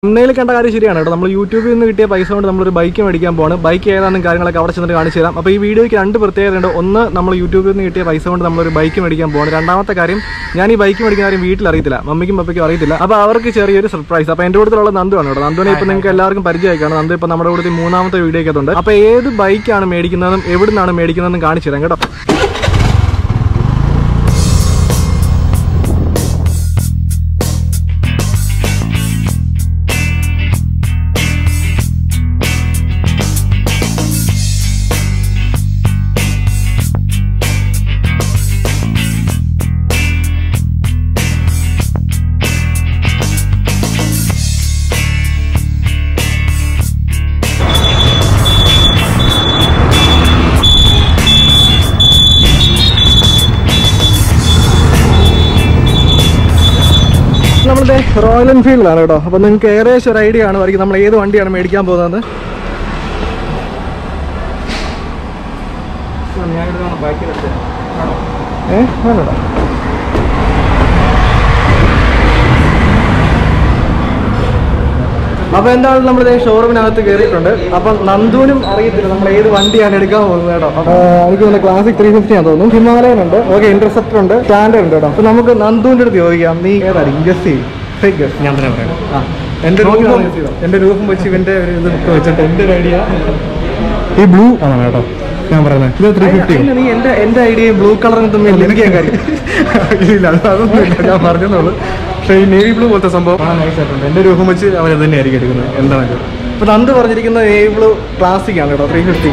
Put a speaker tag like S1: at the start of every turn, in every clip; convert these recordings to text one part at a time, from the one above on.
S1: തമ്മിൽ കണ്ട കാര്യം ശരിയാണ് കേട്ടോ. നമ്മൾ യൂട്യൂബിൽ നിന്ന് കിട്ടിയ പൈസ കൊണ്ട് നമ്മളൊരു ബൈക്ക് മേടിക്കാൻ പോവാണ്. ബൈക്ക് ഏതാണെന്നും കാര്യങ്ങളൊക്കെ അവിടെ ചെന്നിട്ട് കാണിച്ചു തരാം. അപ്പോൾ ഈ വീഡിയോയ്ക്ക് രണ്ട് പ്രത്യേകതയുണ്ട്. ഒന്ന്, നമ്മൾ യൂട്യൂബിൽ നിന്ന് കിട്ടിയ പൈസ കൊണ്ട് നമ്മളൊരു ബൈക്ക് മേടിക്കാൻ പോവാണ്. രണ്ടാമത്തെ കാര്യം, ഞാൻ ഈ ബൈക്ക് മേടിക്കുന്ന കാര്യം വീട്ടിൽ അറിയത്തില്ല, മമ്മിക്കും പപ്പയ്ക്കും അറിയത്തില്ല. അപ്പോൾ അവർക്ക് ചെറിയൊരു സർപ്രൈസ്. അപ്പോൾ എൻ്റെ കൂട്ടത്തിലുള്ള നന്ദുവാണ് കേട്ടോ. നന്ദുവിനെ ഇപ്പോൾ നിങ്ങൾക്ക് എല്ലാവർക്കും പരിചയമായിക്കാണ്. നന്ദു ഇപ്പോൾ നമ്മുടെ കൂട്ടത്തിൽ മൂന്നാമത്തെ വീഡിയോയ്ക്കകത്തുണ്ട്. അപ്പോൾ ഏത് ബൈക്കാണ് മേടിക്കുന്നതും എവിടെ നിന്നാണ് മേടിക്കുന്നതെന്നും കാണിച്ചു തരാം കേട്ടോ. നമ്മളുടെ റോയൽ എൻഫീൽഡിലാണ് കേട്ടോ. അപ്പോൾ നിങ്ങൾക്ക് ഏകദേശം ഒരു ഐഡിയ ആണ് വരയ്ക്കും നമ്മൾ ഏത് വണ്ടിയാണ് മേടിക്കാൻ പോകുന്നത്. വേണോടാ. അപ്പോൾ എന്താണ് നമ്മൾ ഷോറൂമിനകത്ത് കയറിയിട്ടുണ്ട്. അപ്പം നന്ദുവിനും അറിയത്തില്ല നമ്മൾ ഏത് വണ്ടിയാണ് എടുക്കാൻ പോകുന്നത് കേട്ടോ. എനിക്ക് തോന്നുന്നു ക്ലാസിക് 350 ആണെന്ന് തോന്നുന്നു. ഹിമാലയൻ ഉണ്ട്, ഓക്കെ, ഇന്റർസെപ്റ്റർ ഉണ്ട്, സ്റ്റാൻഡേർഡ് ഉണ്ട് കേട്ടോ. അപ്പോൾ നമുക്ക് നന്ദുവിൻ്റെ അടുത്ത് ചോദിക്കാം, നീ ഏതായിരിക്കും ഗസ് ചെയ്യും?
S2: ഞാൻ തന്നെ പറയാം.
S1: എൻ്റെ രൂപം വെച്ച് ഇവൻ്റെ ഒരു ഇത് വെച്ചിട്ട് എൻ്റെ ഒരു ഐഡിയ
S2: ഈ ബ്ലൂ ആണ് കേട്ടോ ഞാൻ പറയുന്നത്. ഇത് 350.
S1: നീ എൻ്റെ ഐഡിയയും ബ്ലൂ കളറിന് തമ്മിൽ എനിക്ക് കാര്യം
S2: ഇല്ല, അതൊന്നും ഇല്ല, ഞാൻ പറഞ്ഞെന്നുള്ളൂ. പക്ഷേ ഈ നേവി ബ്ലൂ പോലത്തെ സംഭവം നൈസായിട്ടുണ്ട്. എൻ്റെ രൂപം വെച്ച് അവർ അത് തന്നെയായിരിക്കും എടുക്കുന്നത്. എന്താണെങ്കിലും
S1: ഇപ്പൊ നന്ദു പറഞ്ഞിരിക്കുന്നത് നേവി ബ്ലൂ ക്ലാസിക് ആണ് കേട്ടോ, 350.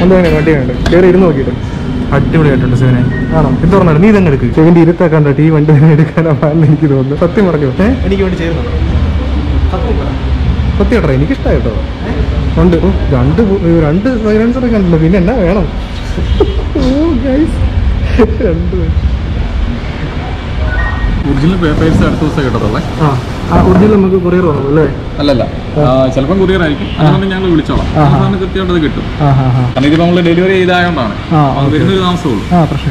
S2: എന്താണ് വണ്ടിയുണ്ട് കയറി ഇരുന്ന് നോക്കിയിട്ട് അടിപൊളിയായിട്ടുണ്ട്. സെവനെ ആണോ എന്ത് പറഞ്ഞാൽ നീ തന്നെ എടുക്കും. സെവൻ്റെ ഇരുത്താക്കണ്ട ഈ വണ്ടി തന്നെ എടുക്കാനാണെന്ന് എനിക്ക് തോന്നുന്നു. സത്യം പറഞ്ഞു
S1: എനിക്ക് വേണ്ടി ചെയ്യുന്നു.
S2: സത്യം കേട്ടോ, എനിക്കിഷ്ടമായി കേട്ടോ. ഉണ്ട് രണ്ട് സൈലൻസറൊക്കെ കണ്ടല്ലോ, പിന്നെ എന്നാ വേണം. രണ്ട്
S3: ഒറിജിനൽ പേപ്പേഴ്സ് അടുത്ത ദിവസം കിട്ടത്തുള്ളേ.
S1: ഒറിജിനൽ നമുക്ക് കൊറിയർ വന്നു അല്ലേ?
S3: അല്ലല്ല, ചിലപ്പം കൊറിയർ ആയിരിക്കും. അതുകൊണ്ട് ഞങ്ങൾ വിളിച്ചോളാം, കൃത്യമായിട്ട് കിട്ടും. കാരണം ഇത് നമ്മൾ ഡെലിവറി ചെയ്തായോണ്ടാണ് വരുന്നൊരു താമസമുള്ളൂ.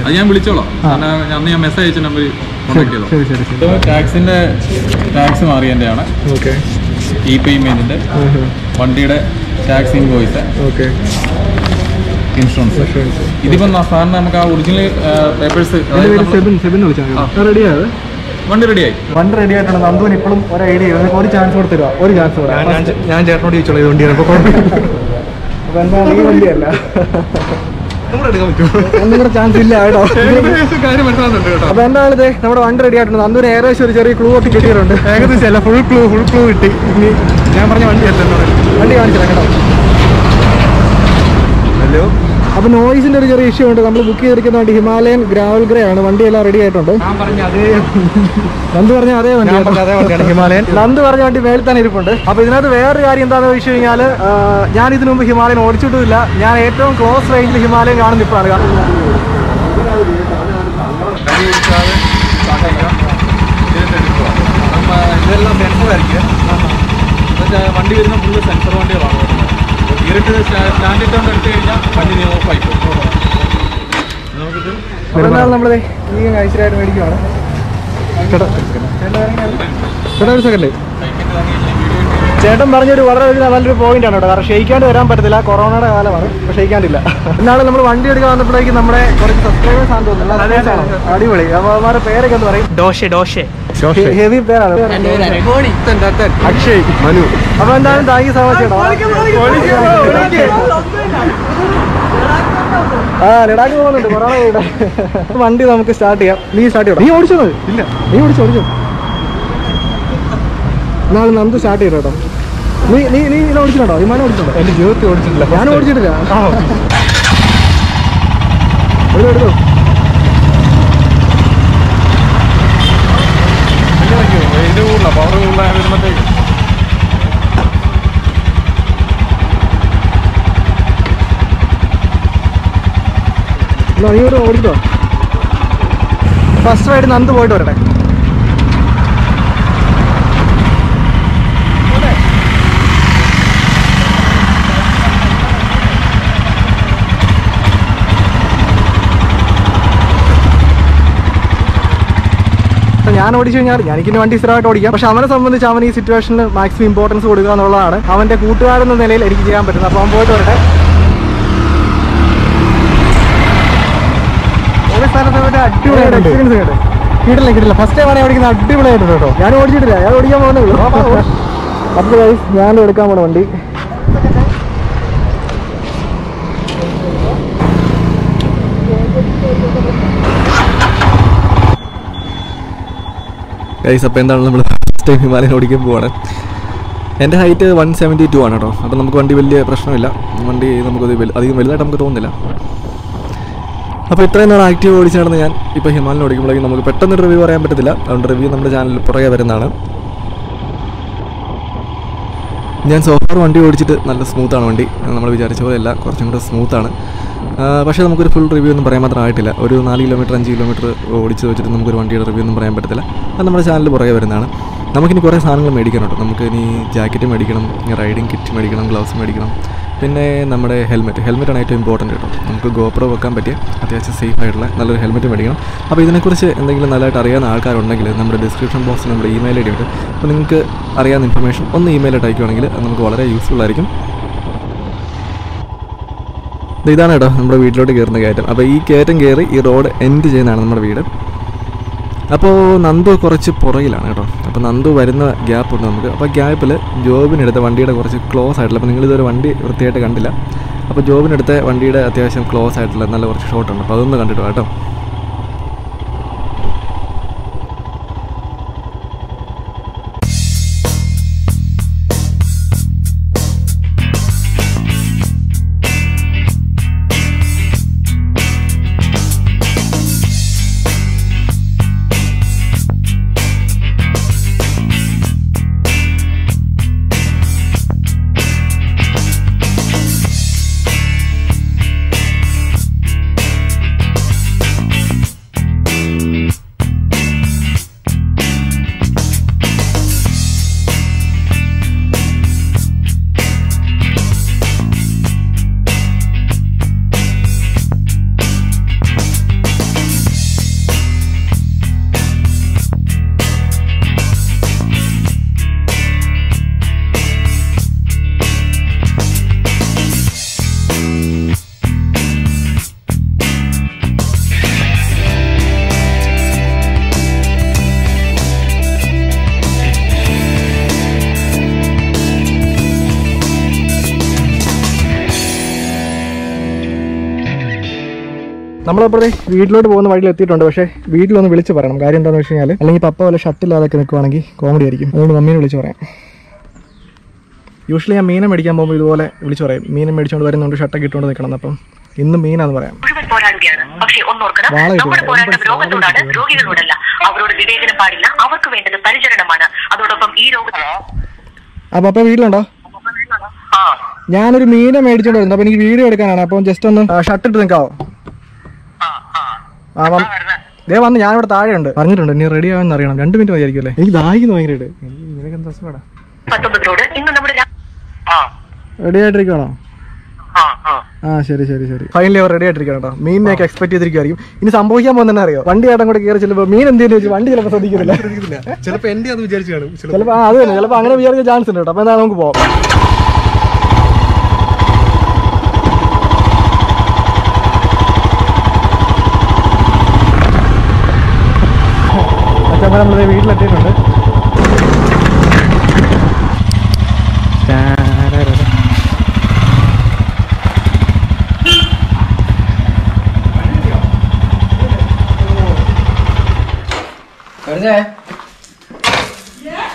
S3: അത് ഞാൻ വിളിച്ചോളാം. അന്ന് ഞാൻ മെസ്സേജ് അയച്ച നമ്പർ കോൺടാക്ട് ചെയ്തോ. ടാക്സിന്റെ ടാക്സ് മാറിയതിൻ്റെയാണ്, ഇ പേയ്മെന്റിന്റെ, വണ്ടിയുടെ ടാക്സ് ഇൻവോയ്സ്, ഇൻഷുറൻസ്. ഇതിപ്പം സാറിന് നമുക്ക് ആ ഒറിജിനൽ പേപ്പേഴ്സ്
S1: റെഡിയായത്
S3: വണ്ടി റെഡിയായി.
S1: വണ്ടി റെഡി ആയിട്ടാണ്. നന്ദുവിന് ഇപ്പോഴും ഒരു ഐഡിയ, ഒരു ചാൻസ് കൊടുത്തരുക. ഒരു ചാൻസ്
S2: ഞാൻ ചേട്ടനോട് ചോദിച്ചോളൂ ഈ വണ്ടിയാണ്. അപ്പോൾ
S1: എന്താണ് ഈ വണ്ടിയല്ല, ഒന്നും കൂടെ ചാൻസ് ഇല്ല കേട്ടോ.
S2: കാര്യം മനസ്സിലാകുന്നുണ്ട് കേട്ടോ.
S1: അപ്പോൾ എന്താണ് ഇത് നമ്മുടെ വണ്ടി റെഡി ആയിട്ടുണ്ട്. നന്ദുവിന് ഏകദേശം ഒരു ചെറിയ ക്ലൂ ഒക്കെ കിട്ടിയിട്ടുണ്ട്.
S2: ഏകദേശം അല്ല, ഫുൾ ക്ലൂ കിട്ടി. ഇനി ഞാൻ പറഞ്ഞ വണ്ടി അല്ലല്ലോ,
S1: വണ്ടി കാണിച്ചില്ല കേട്ടോ.
S2: ഹലോ.
S1: അപ്പോൾ നോയ്സിന്റെ ഒരു ചെറിയ ഇഷ്യൂ ഉണ്ട്. നമ്മൾ ബുക്ക് ചെയ്തിരിക്കുന്ന വണ്ടി ഹിമാലയൻ ഗ്രാവൽ ഗ്രേ ആണ്. വണ്ടിയെല്ലാം റെഡി ആയിട്ടുണ്ട്. നന്ദു പറഞ്ഞ അതേ വണ്ടിയാണ്
S2: ഹിമാലയൻ.
S1: നന്ദു പറഞ്ഞ വണ്ടി മേളിൽ തന്നെ ഇരിപ്പുണ്ട്. അപ്പോൾ ഇതിനകത്ത് വേറൊരു കാര്യം എന്താണെന്ന് വെച്ച് കഴിഞ്ഞാൽ, ഞാൻ ഇതിനു മുമ്പ് ഹിമാലയൻ ഓടിച്ചിട്ടില്ല. ഞാൻ ഏറ്റവും ക്ലോസ് റേഞ്ചിൽ ഹിമാലയൻ കാണുന്ന ഇപ്പോഴാണ്.
S3: ഇതെല്ലാം സെൻസറായിരിക്കും. വണ്ടി വരുന്ന ഫുള്ള് സെൻസർ വണ്ടികളാണ്. നേരിട്ട് സ്റ്റാൻഡിട്ട് കൊണ്ട് എടുത്തു കഴിഞ്ഞാൽ വണ്ടി ഓഫായി പോകും.
S1: നമുക്കിത് നമ്മളെ ഈ ഐശ്വര്യമായിട്ട് മേടിക്കുവാണ്. ചേട്ടാ ഒരു സെക്കൻഡ്, ചേട്ടൻ പറഞ്ഞൊരു വളരെ നല്ലൊരു പോയിന്റ് ആണ് കേട്ടോ. കാരണം ക്ഷയിക്കാണ്ട് വരാൻ പറ്റത്തില്ല, കൊറോണയുടെ കാലമാണ്. അപ്പോൾ ക്ഷയിക്കാണ്ടില്ല. എന്നാണ് നമ്മൾ വണ്ടി എടുക്കാൻ വന്നപ്പോഴേക്കും നമ്മുടെ കുറച്ച് സബ്സ്ക്രൈബേഴ്സ് ആണ് തോന്നുന്നത്. അടിപൊളി. അപ്പോൾ അവന്മാരുടെ പേരൊക്കെ ഒന്ന് പറയും. ഹെവി പേരാണ്, അക്ഷയ്, മനു. അപ്പോൾ എന്താണ് താങ്ക് യു സോ മച്ച് കേട്ടോ. ലഡാക്ക് പോകുന്നുണ്ട് കൊറോണ. വണ്ടി നമുക്ക് സ്റ്റാർട്ട് ചെയ്യാം. നീ സ്റ്റാർട്ട് ചെയ്യണം. നീ ഓടിച്ചത് ഇല്ല, നീ ഓടിച്ചോ. നാളെ നന്ദു സ്റ്റാർട്ട് ചെയ്തോ കേട്ടോ. നീ ഇത് ഓടിച്ചിട്ടുണ്ടോ? വിമാനം ഓടിച്ചിട്ടുണ്ടോ?
S2: എൻ്റെ ജീവിതത്തിൽ ഓടിച്ചിട്ടില്ല.
S1: ഞാൻ ഓടിച്ചിട്ടില്ല. എടുത്തോ.
S3: ഇതിന്റെ കൂടുതലാണ്, പവർ കൂടുതലായ വരുമ്പോഴത്തേക്ക്
S1: നീ ഒരു ഓടിക്കോ. ഫസ്റ്റ് റൈഡ് നന്ദു പോയിട്ട് വരട്ടെ. ഞാൻ ഓടിച്ചു കഴിഞ്ഞാൽ എനിക്കിന് വണ്ടി സ്ഥിരമായിട്ട് ഓടിക്കാം. പക്ഷെ അവനെ സംബന്ധിച്ച് അവൻ ഈ സിറ്റുവേഷനിൽ മാക്സിമം ഇമ്പോർട്ടൻസ് കൊടുക്കുക എന്നുള്ളതാണ് അവൻ്റെ കൂട്ടുകാരെന്ന നിലയിൽ എനിക്ക് ചെയ്യാൻ പറ്റുന്നത്. അപ്പോൾ അവൻ പോയിട്ട് വരട്ടെ. ഒരു സ്ഥലത്ത് പോയിട്ട് അടിപൊളിയായിട്ട് എക്സ്പീരിയൻസ് കേട്ടെ. കിട്ടില്ല ഫസ്റ്റ് ടൈം ആണ് ഓടിക്കുന്നത്. അടിപൊളിയായിട്ടുണ്ട് കേട്ടോ. ഞാൻ ഓടിച്ചിട്ടില്ല, ഞാൻ ഓടിക്കാൻ പോകുന്നേ ഉള്ളൂ. അപ്പോൾ ഞാൻ എടുക്കാൻ പോണ വണ്ടി. ഗൈസ്, അപ്പോൾ എന്താണ് നമ്മൾ ഫസ്റ്റ് ടൈം ഹിമാലയൻ ഓടിക്കാൻ പോവാണ്. എൻ്റെ ഹൈറ്റ് 172 ആണ് കേട്ടോ. അപ്പോൾ നമുക്ക് വണ്ടി വലിയ പ്രശ്നമില്ല. വണ്ടി നമുക്കത് അധികം വലുതായിട്ട് നമുക്ക് തോന്നുന്നില്ല. അപ്പോൾ ഇത്രയും നാൾ ആക്റ്റീവ് ഓടിച്ച് നടന്ന് ഞാൻ ഇപ്പോൾ ഹിമാലയൻ ഓടിക്കുമ്പോഴേക്കും നമുക്ക് പെട്ടെന്ന് റിവ്യൂ പറയാൻ പറ്റത്തില്ല. അതുകൊണ്ട് റിവ്യൂ നമ്മുടെ ചാനലിൽ പുറകെ വരുന്നതാണ്. ഞാൻ സോഫാർ വണ്ടി ഓടിച്ചിട്ട് നല്ല സ്മൂത്താണ് വണ്ടി. നമ്മൾ വിചാരിച്ച പോലെയല്ല, കുറച്ചും കൂടെ സ്മൂത്താണ്. പക്ഷേ നമുക്കൊരു ഫുൾ റിവ്യൂ ഒന്നും പറയാൻ മാത്രം ആയിട്ടില്ല. ഒരു 4 കിലോമീറ്റർ 5 കിലോമീറ്റർ ഓടിച്ച് വെച്ചിട്ട് നമുക്കൊരു വണ്ടിയുടെ റിവ്യൂ ഒന്നും പറയാൻ പറ്റത്തില്ല. അത് നമ്മുടെ ചാനലിൽ പുറകെ വരുന്നതാണ്. നമുക്കിനി കുറേ സാധനങ്ങൾ മേടിക്കാനുണ്ട്. നമുക്കിനി ജാക്കറ്റ് മേടിക്കണം, റൈഡിങ് കിറ്റ് മേടിക്കണം, ഗ്ലൗസ് മേടിക്കണം, പിന്നെ നമ്മുടെ ഹെൽമെറ്റാണ് ഏറ്റവും ഇമ്പോർട്ടൻറ്റ് കേട്ടോ. നമുക്ക് ഗോപ്രോ വെക്കാൻ പറ്റിയ അത്യാവശ്യം സേഫ് ആയിട്ടുള്ള നല്ലൊരു ഹെൽമെറ്റ് മേടിക്കണം. അപ്പോൾ ഇതിനെക്കുറിച്ച് എന്തെങ്കിലും നല്ലതായിട്ട് അറിയാവുന്ന ആൾക്കാരുണ്ടെങ്കിൽ നമ്മുടെ ഡിസ്ക്രിപ്ഷൻ ബോക്സിൽ നമ്മുടെ ഇമെയിൽ ഐ ഡി ഉണ്ട്. അപ്പോൾ നിങ്ങൾക്ക് അറിയാവുന്ന ഇൻഫർമേഷൻ ഒന്ന് ഇമെയിലായിട്ട് അയക്കുകയാണെങ്കിൽ അത് നമുക്ക് വളരെ യൂസ്ഫുൾ ആയിരിക്കും. ഇതാണ് കേട്ടോ നമ്മുടെ വീട്ടിലോട്ട് കയറുന്ന കയറ്റം. അപ്പോൾ ഈ കയറ്റം കയറി ഈ റോഡ് എൻഡ് ചെയ്യുന്നതാണ് നമ്മുടെ വീട്. അപ്പോൾ നന്ദു കുറച്ച് പുറകിലാണ് കേട്ടോ. അപ്പോൾ നന്ദു വരുന്ന ഗ്യാപ്പുണ്ട് നമുക്ക്. അപ്പോൾ ഗ്യാപ്പിൽ ജോബിനെടുത്ത വണ്ടിയുടെ കുറച്ച് ക്ലോസ് ആയിട്ടുള്ള, അപ്പോൾ നിങ്ങളിതൊരു വണ്ടി വൃത്തിയായിട്ട് കണ്ടില്ല. അപ്പോൾ ജോബിനെടുത്ത വണ്ടിയുടെ അത്യാവശ്യം ക്ലോസ് ആയിട്ടുള്ള നല്ല കുറച്ച് ഷോട്ടുണ്ട്. അപ്പോൾ അതൊന്ന് കണ്ടിട്ട് കേട്ടോ. നമ്മളപ്പോഴേ വീട്ടിലോട്ട് പോകുന്ന വഴിയിൽ എത്തിയിട്ടുണ്ട്. പക്ഷേ വീട്ടിലൊന്ന് വിളിച്ച് പറയണം. കാര്യം എന്താണെന്ന് വെച്ച് കഴിഞ്ഞാൽ അല്ലെങ്കിൽ പപ്പ വല്ല ഷട്ടില്ലാതൊക്കെ നിൽക്കുവാണെങ്കിൽ കോമഡി ആയിരിക്കും. അതുകൊണ്ട് മമ്മീനെ വിളിച്ച് പറയാം. യൂഷ്വലി ഞാൻ മീനെ മേടിക്കാൻ പോകുമ്പോൾ ഇതുപോലെ വിളിച്ച് പറയും. മീനെ മേടിച്ചുകൊണ്ട് വരുന്നുണ്ട്, ഷട്ടൊക്കെ ഇട്ടുകൊണ്ട് നിൽക്കണം. അപ്പം ഇന്ന് മീനാന്ന് പറയാം. അപ്പൊ പപ്പ വീട്ടിലുണ്ടോ? ഞാനൊരു മീനെ മേടിച്ചോണ്ട് വരുന്നു. അപ്പൊ എനിക്ക് വീഡിയോ എടുക്കാനാണ്. അപ്പം ജസ്റ്റ് ഒന്ന് ഷട്ടിട്ട് നിൽക്കാവോ? ദേ വന്ന് ഞാനിവിടെ താഴെ ഉണ്ട്. പറഞ്ഞിട്ടുണ്ട് നീ റെഡി ആവാന്ന് അറിയണം. 2 മിനിറ്റ് മതിയായിരിക്കും അല്ലേ? എനിക്ക് ദാഹിക്കുന്നു ഭയങ്കരമായിട്ട്. നിനക്ക് എന്താ സുഖടാ? റെഡി ആയിട്ടിരിക്കണോ? ശരി ശരി ശരി. ഫൈനലി അവർ റെഡി ആയിട്ടിരിക്കണം കേട്ടോ. മീനിനെയൊക്കെ എക്സ്പെക്ട് ചെയ്തിരിക്കുമായിരിക്കും. ഇനി സംഭവിക്കാൻ പോകുന്ന അറിയോ? വണ്ടി ആട്ടം കൂടെ കയറി ചെല്ലുമ്പോൾ മീൻ എന്തെങ്കിലും വെച്ച് വണ്ടി ചിലപ്പോൾ ശ്രദ്ധിക്കുന്നില്ല.
S2: ചിലപ്പോൾ എന്റെ അത് വിചാരിച്ചു കാണും.
S1: ചിലപ്പോൾ അത് തന്നെ, ചിലപ്പോൾ അങ്ങനെ വിചാരിക്കാൻ ചാൻസ് ഉണ്ട് കേട്ടോ. അപ്പോൾ എന്താ നമുക്ക് പോകാം. അച്ഛമ്മ നമ്മളത് വീട്ടിലെത്തിയിട്ടുണ്ട്.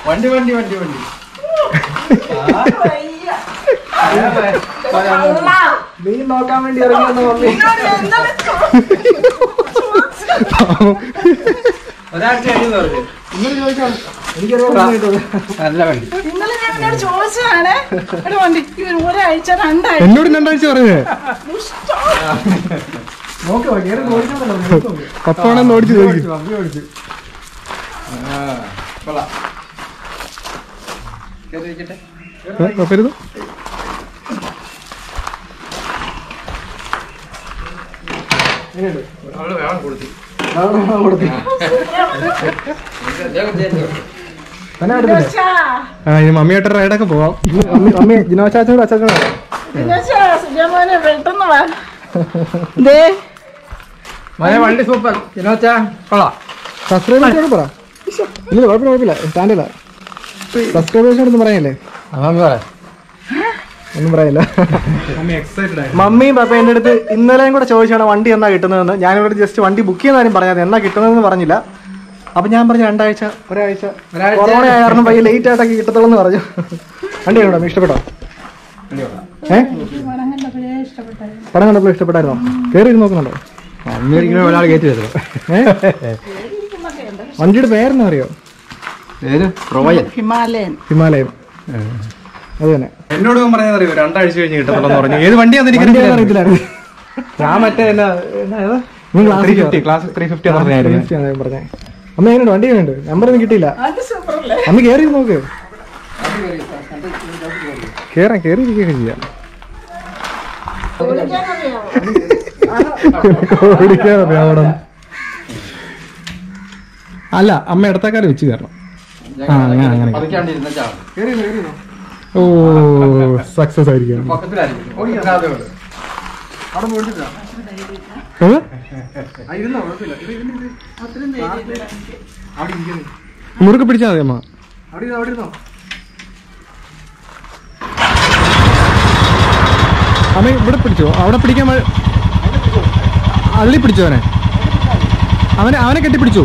S1: വണ്ടി വണ്ടി വണ്ടി വണ്ടി മീൻ നോക്കാൻ വേണ്ടി ഇറങ്ങിയെന്ന് മമ്മി. ഒരാഴ്ച കഴിഞ്ഞു പറഞ്ഞു. ഇന്നലെ ചോദിച്ചാണ് എനിക്കറിയാം. നല്ല വണ്ടി ഇന്നലെ ഞാൻ ചോദിച്ചതാണ്. ഒരാഴ്ച 2 ആഴ്ച എന്നോട് 2 ആഴ്ച പറഞ്ഞേ.
S2: പപ്പാണെന്ന് ഓടിച്ചു നോക്കി. കുഴപ്പമില്ല. ഇനി മമ്മിയായിട്ട് റൈഡൊക്കെ പോവാം. മമ്മി ജിനോച്ചാച്ചനോട് അച്ഛനോട്
S4: വണ്ടി സൂപ്പർ.
S2: സബ്സ്ക്രൈബേഴ്സിനോട് പറ. ഇല്ല കുഴപ്പമില്ല സ്റ്റാൻഡില്ല. സബ്സ്ക്രൈബേഴ്സിനോടൊന്നും പറയാനല്ലേ? ഒന്നും പറയില്ല. മമ്മിയും പപ്പ എൻ്റെ അടുത്ത് ഇന്നലെയും കൂടെ ചോദിച്ചാണ് വണ്ടി എന്നാ കിട്ടുന്നതെന്ന്. ഞാനിവിടെ ജസ്റ്റ് വണ്ടി ബുക്ക് ചെയ്യുന്ന കാര്യം പറയാതെ എന്നാ കിട്ടുന്നതെന്ന് പറഞ്ഞില്ല. അപ്പൊ ഞാൻ പറഞ്ഞു 2 ആഴ്ച ഒരാഴ്ച കൊറോണ ആയ കാരണം പയ്യെ ലേറ്റ് ആയിട്ടൊക്കെ കിട്ടത്തുള്ളൂ എന്ന് പറഞ്ഞു. വണ്ടി എവിടെ ഇഷ്ടപ്പെട്ടോ? പടം കണ്ടപ്പോൾ ഇഷ്ടപ്പെട്ടായിരുന്നോ? കയറി നോക്കുന്നുണ്ടോ?
S4: ഒരാൾ കയറ്റി വരുന്നു.
S2: വണ്ടിയുടെ പേരെന്നാ അറിയോ?
S4: ഹിമാലയൻ.
S2: അത് തന്നെ.
S1: എന്നോട് പറഞ്ഞത് അറിയോ 2 ആഴ്ച കഴിഞ്ഞ് കിട്ടത്തുള്ളൂ പറഞ്ഞു. ഏത് വണ്ടിയാണെന്ന് എനിക്ക്
S2: അറിയത്തില്ലായിരുന്നു.
S1: ഞാൻ മറ്റേ ക്ലാസ് 350
S2: പറഞ്ഞേ. അമ്മ എങ്ങനെയുണ്ട്? വണ്ടി എങ്ങനെയുണ്ട്? നമ്പറൊന്നും കിട്ടിയില്ല. അമ്മ കയറി നോക്ക്. കേറിയിരിക്കുകയൊക്കെ ചെയ്യാം. അല്ല അമ്മ ഇടത്തക്കാരെ വെച്ച് കയറണം. അങ്ങനെ ഓ സക്സസ് ആയിരിക്കും. മുറുക്കെ പിടിച്ചാൽ മതി അമ്മ. അമ്മ ഇവിടെ പിടിച്ചോ? അവിടെ പിടിക്കാൻ അള്ളി പിടിച്ചോ? അവനെ കെട്ടിപ്പിടിച്ചു.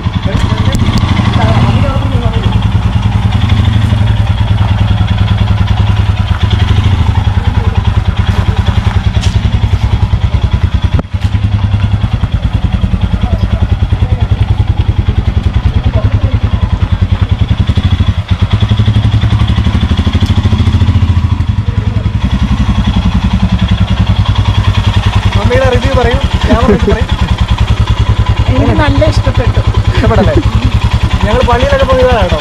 S4: എനിക്ക് നല്ല ഇഷ്ടപ്പെട്ടല്ലേ?
S1: ഞങ്ങൾ പള്ളിയിലൊക്കെ പോയതാണ് കേട്ടോ.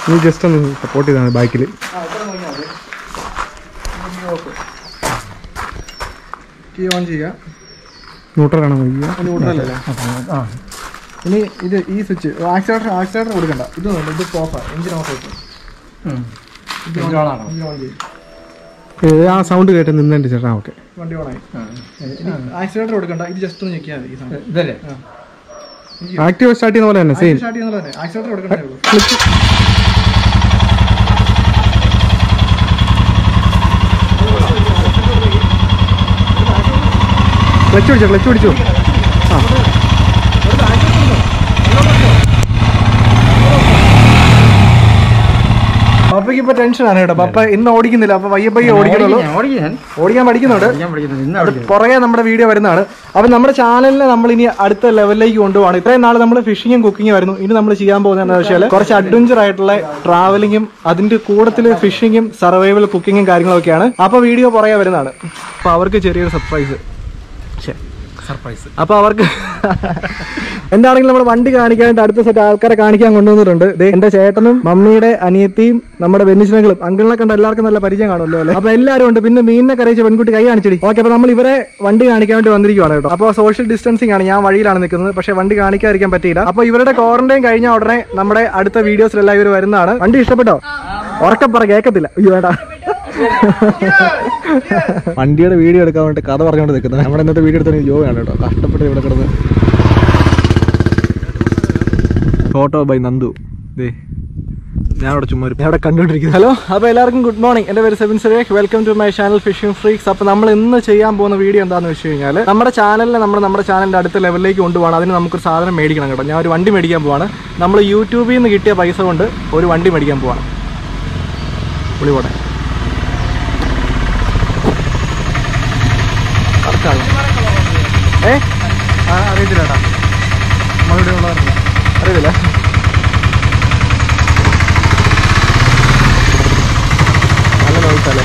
S2: നീ ജസ്റ്റ് ഒന്ന് സപ്പോർട്ട് ചെയ്താണ് ബൈക്കിൽ. ഓൺ ചെയ്യുക. ന്യൂട്രലാണോ? ന്യൂട്രലല്ലേ? ഇനി ഇത് ഈ സ്വിച്ച് ആക്സിലേറ്റർ കൊടുക്കണ്ട. ഇതൊന്നും ഇത് ഓഫാ. എഞ്ചിൻ ഓഫ് ആയിട്ട് ആ സൗണ്ട് കേട്ട് നിന്നെ ചേട്ടാ. ഓക്കെ വണ്ടി ഓണായി. ആക്സിലേറ്റർ കൊടുക്കണ്ട. ഇത് ജസ്റ്റ് ഒന്ന് ഞെക്കിയാൽ മതി. ഇതല്ലേ ആക്റ്റീവ് സ്റ്റാർട്ട് ചെയ്യുന്ന പോലെ തന്നെ സെയിം. സ്റ്റാർട്ട് ചെയ്യുന്ന പോലെ തന്നെ ആക്സിലേറ്റർ കൊടുക്കണ്ടേ? ക്ലച്ച് പിടിച്ചോ. ആ പപ്പയ്ക്ക് ഇപ്പൊ ടെൻഷനാണ് കേട്ടോ. പപ്പ ഇന്ന് ഓടിക്കുന്നില്ല. അപ്പൊ പയ്യെ ഓടിക്കുന്നുള്ളൂ. ഓടിക്കാൻ പഠിക്കുന്നുണ്ട്. പുറകെ നമ്മുടെ വീഡിയോ വരുന്നതാണ്. അപ്പൊ നമ്മുടെ ചാനലിനെ നമ്മൾ ഇനി അടുത്ത ലെവലിലേക്ക് കൊണ്ടുപോകണം. ഇത്രയും നാൾ നമ്മൾ ഫിഷിങ്ങും കുക്കിങ്ങും ആയിരുന്നു. ഇനി നമ്മൾ ചെയ്യാൻ പോകുന്നത് എന്താ വെച്ചാൽ കുറച്ച് അഡ്വഞ്ചർ ആയിട്ടുള്ള ട്രാവലിങ്ങും അതിന്റെ കൂട്ടത്തിൽ ഫിഷിങ്ങും സർവൈവൽ കുക്കിങ്ങും കാര്യങ്ങളൊക്കെയാണ്. അപ്പൊ വീഡിയോ പുറകെ വരുന്നതാണ്. അപ്പൊ അവർക്ക് ചെറിയൊരു സർപ്രൈസ്. അപ്പൊ അവർക്ക് എന്താണെങ്കിലും നമ്മുടെ വണ്ടി കാണിക്കാനായിട്ട് അടുത്ത സെറ്റ് ആൾക്കാരെ കാണിക്കാൻ കൊണ്ടുവന്നിട്ടുണ്ട്. എന്റെ ചേട്ടനും മമ്മിയുടെ അനിയത്തിയും നമ്മുടെ ബെന്നിച്ചനങ്ങളും അങ്കിളിനെ കണ്ട എല്ലാവർക്കും നല്ല പരിചയം കാണുമല്ലോ അല്ലേ? അപ്പൊ എല്ലാവരും ഉണ്ട്. പിന്നെ മീനിനെ കറിയിച്ച പെൺകുട്ടി കൈ കാണിച്ചിടി. ഓക്കെ, അപ്പൊ നമ്മൾ ഇവരെ വണ്ടി കാണിക്കാൻ വേണ്ടി വന്നിരിക്കുവാണ് കേട്ടോ. അപ്പൊ സോഷ്യൽ ഡിസ്റ്റൻസിംഗ് ആണ്. ഞാൻ വഴിയിലാണ് നിൽക്കുന്നത്. പക്ഷെ വണ്ടി കാണിക്കാതിരിക്കാൻ പറ്റിയില്ല. അപ്പൊ ഇവരുടെ ക്വാറന്റൈൻ കഴിഞ്ഞ ഉടനെ നമ്മുടെ അടുത്ത വീഡിയോസിലെല്ലാം ഇവർ വരുന്നതാണ്. വണ്ടി ഇഷ്ടപ്പെട്ടോ? ഉറക്കപ്പറ കേൾക്കത്തില്ല. അയ്യോ വേണ്ട. വണ്ടിയുടെ വീഡിയോ എടുക്കാൻ വേണ്ടി കഥ പറഞ്ഞുകൊണ്ട് നിൽക്കുന്നത്. നമ്മുടെ ഇന്നത്തെ വീഡിയോ എടുത്ത ജോയാണ് കേട്ടോ. കഷ്ടപ്പെട്ട് ഇവിടെ കിടന്ന്. Photo by Nandu. ഞാൻ അവിടെ ചുമ്മാ ഞാൻ അവിടെ കണ്ടുകൊണ്ടിരിക്കുന്നത്. ഹലോ, അപ്പോൾ എല്ലാവർക്കും ഗുഡ് മോർണിംഗ്. എൻ്റെ പേര് Sebin Suresh. Welcome to my channel fishing freaks. അപ്പോൾ നമ്മൾ ഇന്ന് ചെയ്യാൻ പോകുന്ന വീഡിയോ എന്താണെന്ന് വെച്ച് കഴിഞ്ഞാൽ നമ്മുടെ ചാനലിനെ നമ്മുടെ ചാനലിൻ്റെ അടുത്ത ലെവലിലേക്ക് കൊണ്ടുപോകണം. അതിന് നമുക്കൊരു സാധനം മേടിക്കണം കേട്ടോ. ഞാൻ ഒരു വണ്ടി മേടിക്കാൻ പോവാണ്. നമ്മൾ യൂട്യൂബിൽ നിന്ന് കിട്ടിയ പൈസ കൊണ്ട് ഒരു വണ്ടി മേടിക്കാൻ പോവാണ്. പുളിപോട്ടെ.
S1: ഇഷ്ടമാണ്. അറിയത്തില്ല കേട്ടാ, നമ്മളിവിടെ ഉള്ളവർക്ക് അറിയത്തില്ല. നല്ല നോയിസല്ലേ.